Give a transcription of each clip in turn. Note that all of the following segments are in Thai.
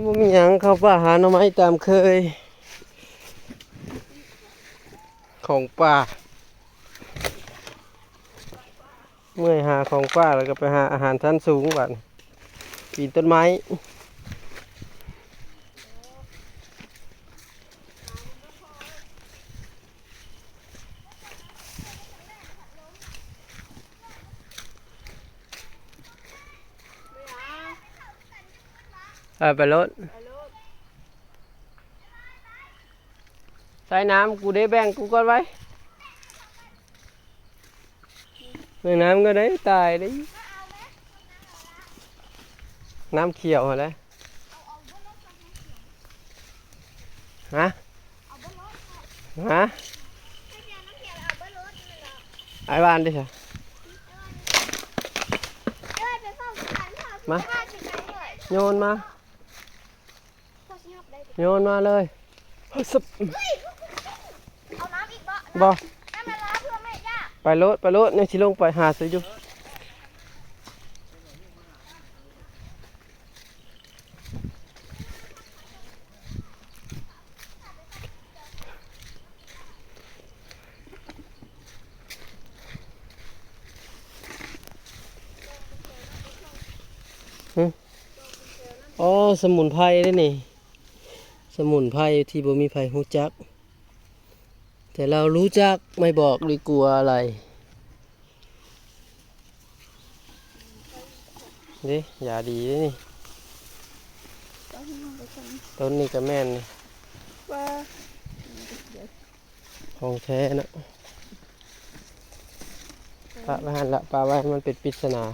บ่มีหยังเข้าป่าหาหน่อไม้ตามเคยของป่าเมื่อยหาของป่าแล้วก็ไปหาอาหารชั้นสูงบัดปีนต้นไม้ไปรถใส่น้ำกูได้แบ่งกูก่อนไว้แบ่งน้ำก็ได้ตายได้น้ำเขียวเหรอฮะฮะไอ้บ้านดิค่ะมาโยนมาโยนมาเลยสับเอาน้ำอีกบ่บ่น้ำมันร้อนเพื่อแม่ย่าไปรถเนี่ยชิลงไปหาซื้ออยู่อ๋อสมุนไพรได้นี่สมุนไพรที่บ่มีไผรู้จักแต่เรารู้จักไม่บอกดีกลัวอะไรนี่ยาดีนี่ต้นนี้ก็แม่นนี่ของแท้นะปลาไว้หันละปลาไว้มันเป็นปริศนา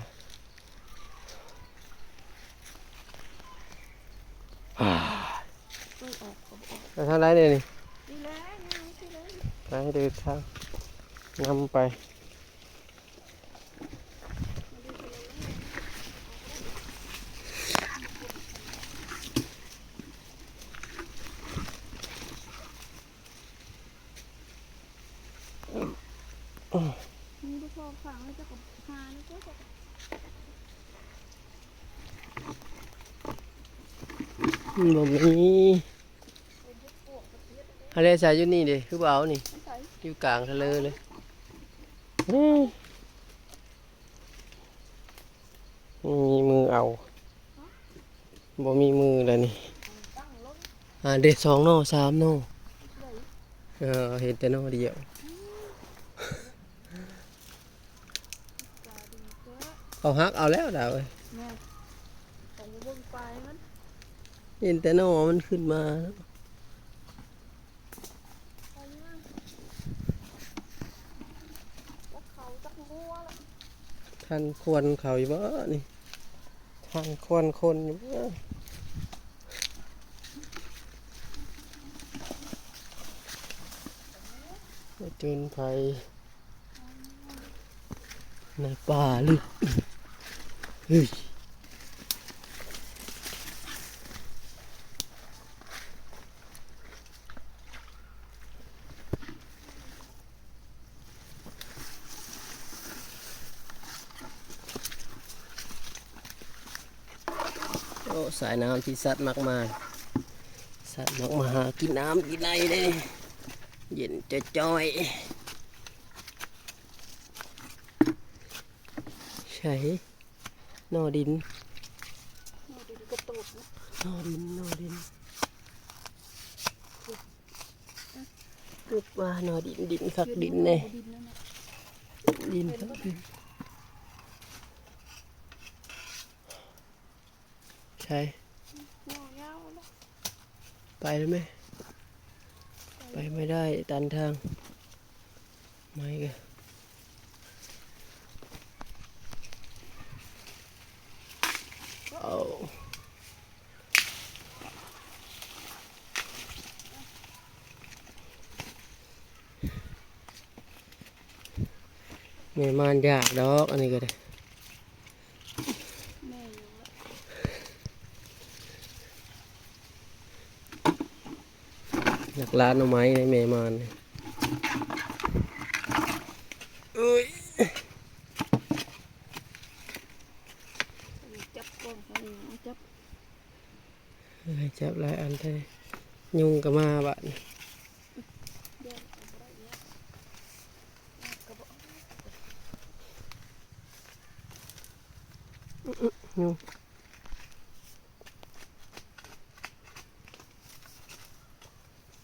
ไปทางไหนเนี่ยนี่ไปให้เดินทางนำไปบ่มีทะเลสายอยู่นี่ดิคือเบานี่อยู่กลางทะเลเลยมีมือเอาบ่มีมือแล้วนี่เด็ด2 โน่3 โน่เห็นแต่โน่เดียวเขาฮักเอาแล้วดาวเอ้ยเห็นแต่โน่มันขึ้นมาท่านควรเขาอยู่บ่นี่ท่านควรคนอยู่บ่จนภัยในป่าลึกเฮ้ยโอ้สายน้ำที่สัตว์มากมายสัตว์มากมาหากินน้ำกินไหนเด้เย็นจะจ้อยใช่นอดินนอดินลูกว่านอดินคักดินเนี่ยดินคักดินใช่ไปแล้วไหมไปไม่ได้ตันทางไม่กันเอาแม่มันยากดอกอันนี้ก็ได้อยากลาดหน่อไม้ในแม่มันอุ้ย ให้จับหลายอันแท้ยุงก็มาบัดนี้ยุง